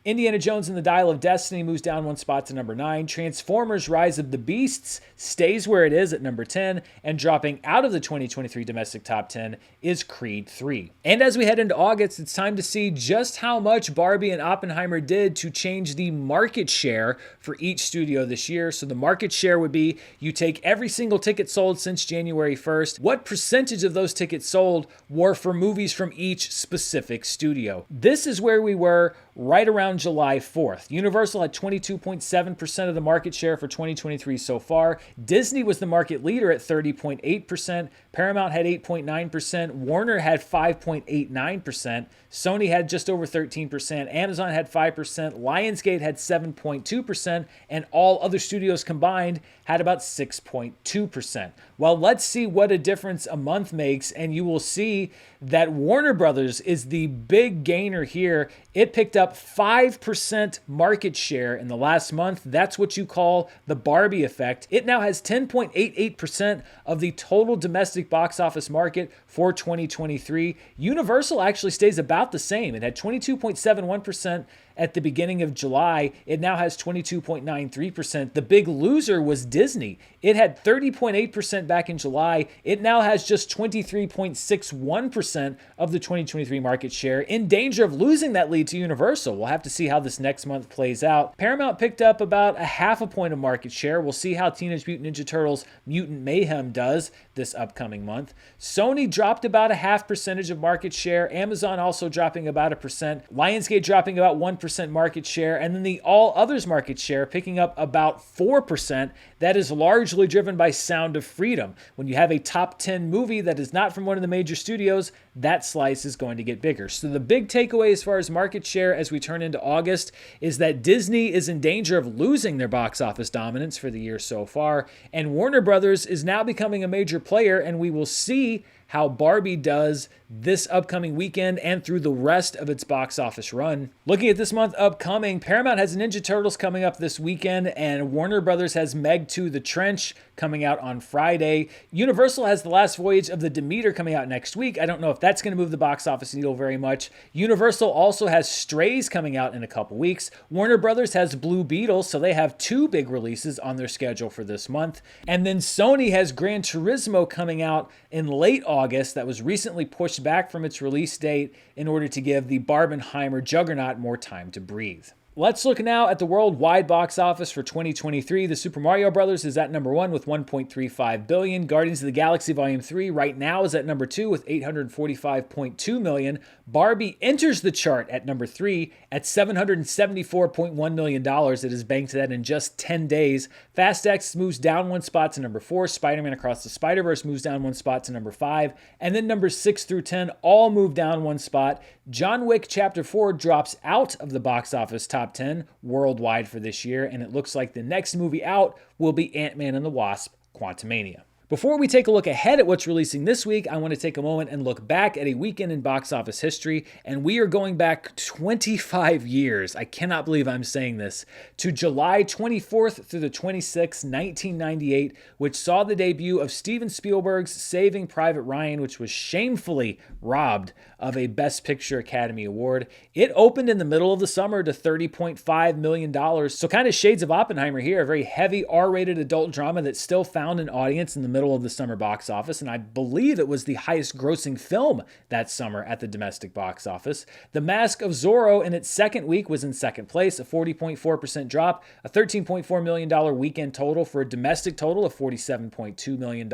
Indiana Jones and the Dial of Destiny moves down 1 spot to number 9. Transformers Rise of the Beasts stays where it is at number 10, and dropping out of the 2023 domestic top 10 is Creed 3. And as we head into August, it's time to see just how much Barbie and Oppenheimer did to change the market share for each studio this year. So the market share would be, you take every single ticket sold since January 1st, what percentage of those tickets sold were for movies from each specific studio. This is where we were right around July 4th. Universal had 22.7% of the market share for 2023 so far. Disney was the market leader at 30.8%. Paramount had 8.9%. Warner had 5.89%. Sony had just over 13%. Amazon had 5%. Lionsgate had 7.2%. And all other studios combined had about 6.2%. Well, let's see what a difference a month makes, and you will see that Warner Brothers is the big gainer here. It picked up 5% market share in the last month. That's what you call the Barbie effect. It now has 10.88% of the total domestic box office market for 2023. Universal actually stays about the same. It had 22.71% at the beginning of July. It now has 22.93%. The big loser was Disney. It had 30.8% back in July. It now has just 23.61% of the 2023 market share, in danger of losing that lead to Universal. We'll have to see how this next month plays out. Paramount picked up about a 0.5 point of market share. We'll see how Teenage Mutant Ninja Turtles Mutant Mayhem does this upcoming month. Sony dropped about a 0.5% of market share. Amazon also dropping about 1%. Lionsgate dropping about 1% market share, and then the all others market share picking up about 4%. That is largely driven by Sound of Freedom. When you have a top 10 movie that is not from one of the major studios, that slice is going to get bigger. So the big takeaway as far as market share as we turn into August is that Disney is in danger of losing their box office dominance for the year so far, and Warner Brothers is now becoming a major player, and we will see how Barbie does this upcoming weekend and through the rest of its box office run. Looking at this month upcoming, Paramount has Ninja Turtles coming up this weekend, and Warner Brothers has Meg 2: The Trench coming out on Friday. Universal has The Last Voyage of the Demeter coming out next week. I don't know if that's going to move the box office needle very much. Universal also has Strays coming out in a couple weeks. Warner Brothers has Blue Beetle, so they have 2 big releases on their schedule for this month. And then Sony has Gran Turismo coming out in late August that was recently pushed back from its release date in order to give the Barbenheimer juggernaut more time to breathe. Let's look now at the worldwide box office for 2023. The Super Mario Bros. Is at number 1 with $1.35 billion. Guardians of the Galaxy Volume 3 right now is at number 2 with $845.2 million. Barbie enters the chart at number 3 at $774.1 million. It has banked that in just 10 days. Fast X moves down 1 spot to number 4. Spider-Man Across the Spider-Verse moves down 1 spot to number 5. And then numbers 6 through 10 all move down 1 spot. John Wick Chapter 4 drops out of the box office top 10 worldwide for this year, and it looks like the next movie out will be Ant-Man and the Wasp: Quantumania. Before we take a look ahead at what's releasing this week, I want to take a moment and look back at a weekend in box office history, and we are going back 25 years. I cannot believe I'm saying this, to July 24th through the 26th, 1998, which saw the debut of Steven Spielberg's Saving Private Ryan, which was shamefully robbed of a Best Picture Academy Award. It opened in the middle of the summer to $30.5 million, so kind of shades of Oppenheimer here, a very heavy R-rated adult drama that still found an audience in the middle of the summer box office, and I believe it was the highest grossing film that summer at the domestic box office. The Mask of Zorro in its second week was in second place, a 40.4% drop, a $13.4 million weekend total for a domestic total of $47.2 million.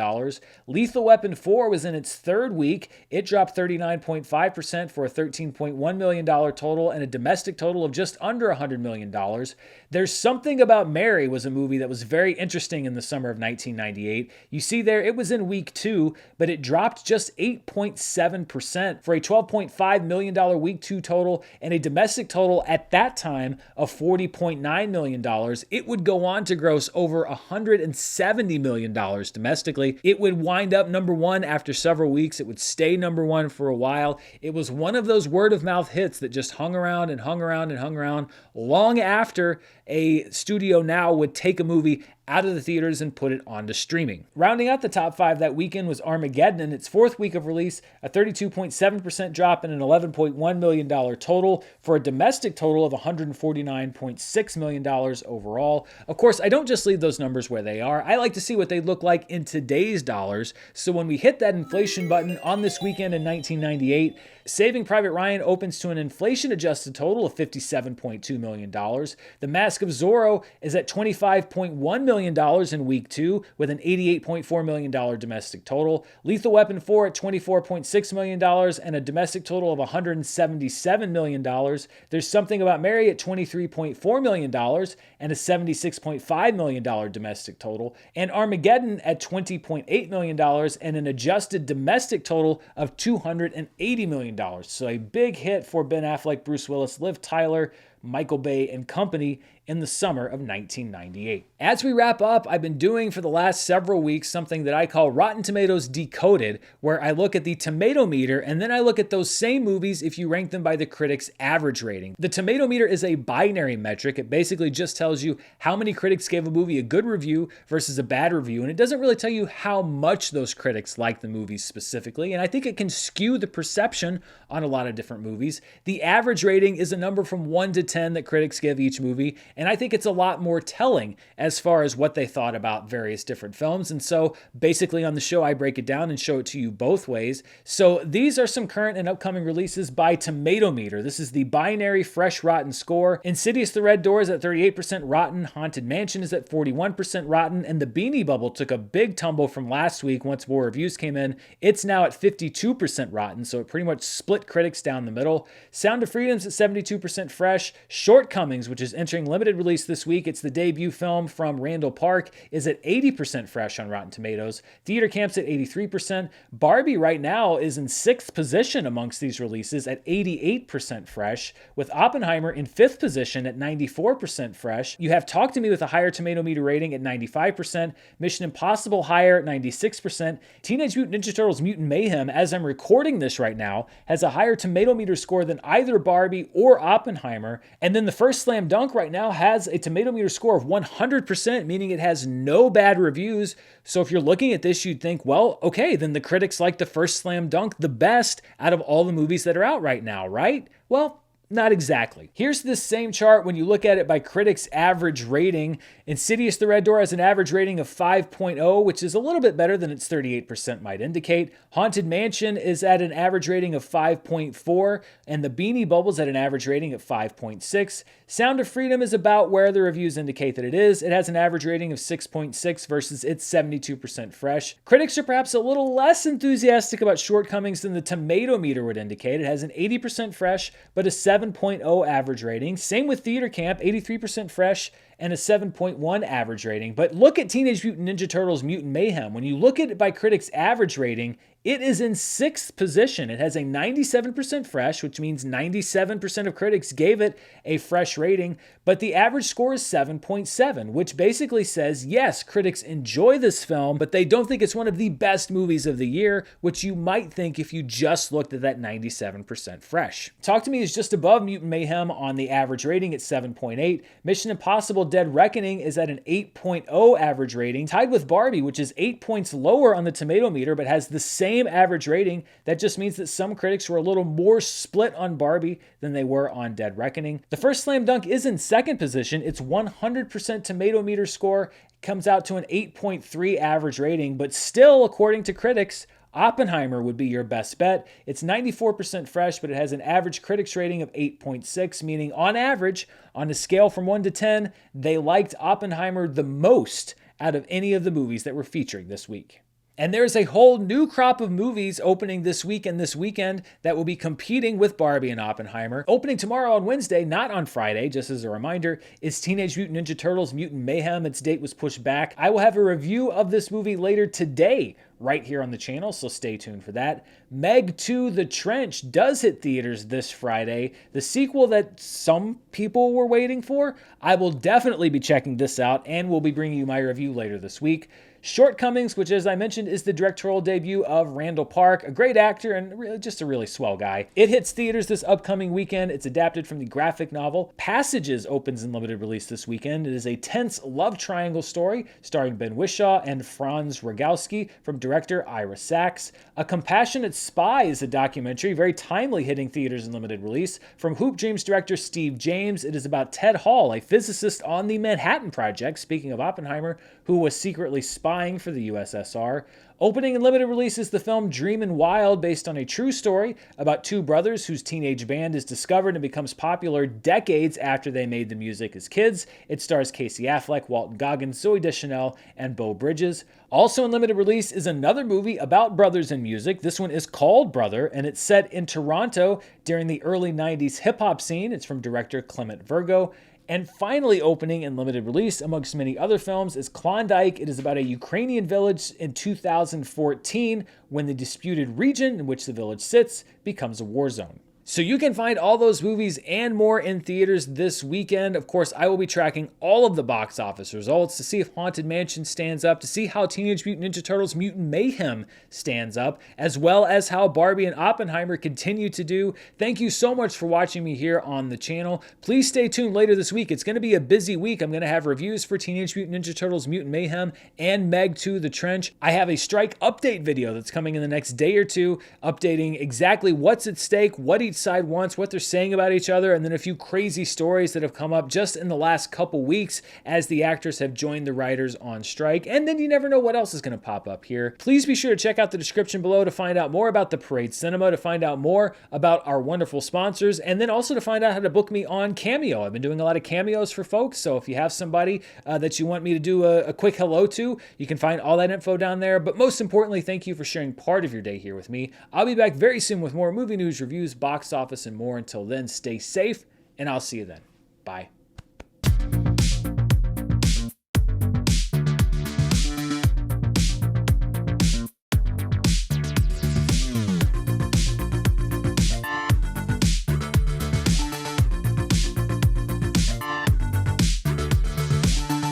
Lethal Weapon 4 was in its third week. It dropped 39.5% for a $13.1 million total and a domestic total of just under $100 million. There's Something About Mary was a movie that was very interesting in the summer of 1998. You see there, it was in week 2, but it dropped just 8.7% for a $12.5 million week 2 total and a domestic total at that time of $40.9 million. It would go on to gross over $170 million domestically. It would wind up number 1 after several weeks. It would stay number 1 for a while. It was one of those word of mouth hits that just hung around and hung around and hung around long after a studio now would take a movie out of the theaters and put it onto streaming. Rounding out the top 5 that weekend was Armageddon in its fourth week of release, a 32.7% drop and an $11.1 million total for a domestic total of $149.6 million overall. Of course, I don't just leave those numbers where they are. I like to see what they look like in today's dollars. So when we hit that inflation button on this weekend in 1998, Saving Private Ryan opens to an inflation-adjusted total of $57.2 million. The Mask of Zorro is at $25.1 million in week 2 with an $88.4 million domestic total. Lethal Weapon 4 at $24.6 million and a domestic total of $177 million. There's Something About Mary at $23.4 million and a $76.5 million domestic total. And Armageddon at $20.8 million and an adjusted domestic total of $280 million. So a big hit for Ben Affleck, Bruce Willis, Liv Tyler, Michael Bay and company in the summer of 1998. As we wrap up, I've been doing for the last several weeks something that I call Rotten Tomatoes Decoded, where I look at the tomato meter and then I look at those same movies if you rank them by the critics' average rating. The tomato meter is a binary metric. It basically just tells you how many critics gave a movie a good review versus a bad review, and it doesn't really tell you how much those critics like the movies specifically, and I think it can skew the perception on a lot of different movies. The average rating is a number from 1 to 10 that critics give each movie, and I think it's a lot more telling as far as what they thought about various different films. And so basically on the show, I break it down and show it to you both ways. So these are some current and upcoming releases by Tomato Meter. This is the binary fresh rotten score. Insidious the Red Door is at 38% rotten. Haunted Mansion is at 41% rotten. And The Beanie Bubble took a big tumble from last week once more reviews came in. It's now at 52% rotten. So it pretty much split critics down the middle. Sound of Freedom's at 72% fresh. Shortcomings, which is entering limited release this week, it's the debut film from Randall Park, is at 80% fresh on Rotten Tomatoes. Theater Camp's at 83%. Barbie right now is in 6th position amongst these releases at 88% fresh, with Oppenheimer in 5th position at 94% fresh. You have Talk to Me with a higher tomato meter rating at 95%. Mission Impossible higher at 96%. Teenage Mutant Ninja Turtles Mutant Mayhem, as I'm recording this right now, has a higher tomato meter score than either Barbie or Oppenheimer. And then the first Slam Dunk right now has a tomato meter score of 100%, meaning it has no bad reviews. So if you're looking at this, you'd think, well, okay, then the critics like the first Slam Dunk the best out of all the movies that are out right now, right? Well, not exactly. Here's this same chart when you look at it by critics' average rating. Insidious the Red Door has an average rating of 5.0, which is a little bit better than its 38% might indicate. Haunted Mansion is at an average rating of 5.4, and The Beanie Bubble's at an average rating of 5.6. Sound of Freedom is about where the reviews indicate that it is. It has an average rating of 6.6 versus its 72% fresh. Critics are perhaps a little less enthusiastic about Shortcomings than the tomato meter would indicate. It has an 80% fresh, but a 7.0 average rating. Same with Theater Camp, 83% fresh and a 7.1 average rating. But look at Teenage Mutant Ninja Turtles Mutant Mayhem. When you look at it by critics' average rating, it is in 6th position. It has a 97% fresh, which means 97% of critics gave it a fresh rating, but the average score is 7.7, which basically says, yes, critics enjoy this film, but they don't think it's one of the best movies of the year, which you might think if you just looked at that 97% fresh. Talk to Me is just above Mutant Mayhem on the average rating at 7.8. Mission Impossible Dead Reckoning is at an 8.0 average rating, tied with Barbie, which is 8 points lower on the tomato meter, but has the same average rating. That just means that some critics were a little more split on Barbie than they were on Dead Reckoning. The first Slam Dunk is in 2nd position. Its 100% tomato meter score comes out to an 8.3 average rating, but still, according to critics, Oppenheimer would be your best bet. It's 94% fresh, but it has an average critics rating of 8.6, meaning on average, on a scale from 1 to 10, they liked Oppenheimer the most out of any of the movies that we're featuring this week. And there's a whole new crop of movies opening this week and this weekend that will be competing with Barbie and Oppenheimer. Opening tomorrow on Wednesday, not on Friday, just as a reminder, is Teenage Mutant Ninja Turtles Mutant Mayhem. Its date was pushed back. I will have a review of this movie later today, right here on the channel, so stay tuned for that. Meg 2: The Trench does hit theaters this Friday, the sequel that some people were waiting for. I will definitely be checking this out and will be bringing you my review later this week. Shortcomings, which as I mentioned is the directorial debut of Randall Park, a great actor and just a really swell guy. It hits theaters this upcoming weekend. It's adapted from the graphic novel. Passages opens in limited release this weekend. It is a tense love triangle story starring Ben Whishaw and Franz Rogowski from director Ira Sachs. A Compassionate Spy is a documentary, very timely, hitting theaters in limited release from Hoop Dreams director Steve James. It is about Ted Hall, a physicist on the Manhattan Project, speaking of Oppenheimer, who was secretly spying for the USSR. Opening in limited release is the film Dreamin' Wild, based on a true story about two brothers whose teenage band is discovered and becomes popular decades after they made the music as kids. It stars Casey Affleck, Walton Goggins, Zooey Deschanel, and Beau Bridges. Also in limited release is another movie about brothers in music. This one is called Brother, and it's set in Toronto during the early 90s hip-hop scene. It's from director Clement Virgo. And finally opening in limited release, amongst many other films, is Klondike. It is about a Ukrainian village in 2014 when the disputed region in which the village sits becomes a war zone. So you can find all those movies and more in theaters this weekend. Of course, I will be tracking all of the box office results to see if Haunted Mansion stands up, to see how Teenage Mutant Ninja Turtles Mutant Mayhem stands up, as well as how Barbie and Oppenheimer continue to do. Thank you so much for watching me here on the channel. Please stay tuned later this week. It's going to be a busy week. I'm going to have reviews for Teenage Mutant Ninja Turtles Mutant Mayhem and Meg 2: The Trench. I have a strike update video that's coming in the next day or two, updating exactly what's at stake, what each side wants, what they're saying about each other, and then a few crazy stories that have come up just in the last couple weeks as the actors have joined the writers on strike. And then you never know what else is going to pop up here. Please be sure to check out the description below to find out more about the Parade Cinema, to find out more about our wonderful sponsors, and then also to find out how to book me on Cameo. I've been doing a lot of cameos for folks, so if you have somebody that you want me to do a quick hello to, you can find all that info down there. But most importantly, thank you for sharing part of your day here with me. I'll be back very soon with more movie news, reviews, box office, and more. Until then, stay safe, and I'll see you then. Bye.